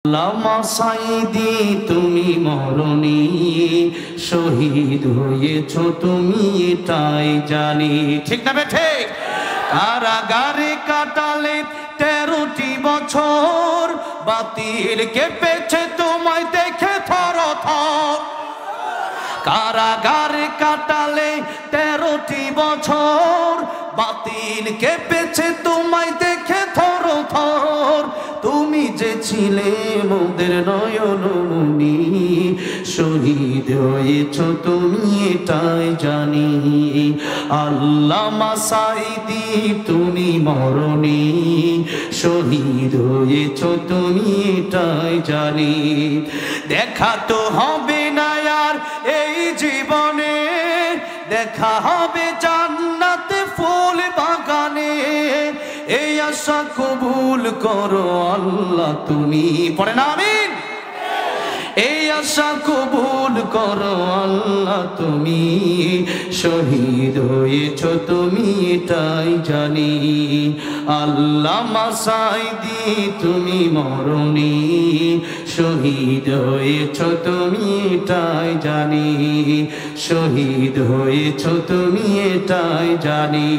আল্লামা সাঈদী তুমি মরণী, শহীদ হয়েছ তুমি এটাই জানি। ঠিক না ঠিক? কারাগারে কাটালে 13টি বছর, বাতিল কেঁপেছে তোমায় দেখে থরথর। কারাগারে কাটালে 13টি বছর, বাতিল কেঁপেছে তোমায় দেখে থরথর। তুমি যে ছিলে মোদের নয়নমণি, শহীদ হয়েছ তুমি এটাই জানি। আল্লামা সাঈদী তুমি মরণী, শহীদ হয়েছ তুমি এটাই জানি। দেখা তো হবে না আর এই জীবনে, দেখা হবে জান্নাতে ফুল বাগানে। এই আশা কবুল করো আল্লাহ তুমি, পড়ে না আমিন। এই আশা কবুল করো আল্লাহ তুমি, শহীদ হয়েছ তুমি এটাই জানি। আল্লামা সাঈদী তুমি মরণী, শহীদ হয়েছ তুমি এটাই জানি। শহীদ হয়েছ তুমি এটাই জানি।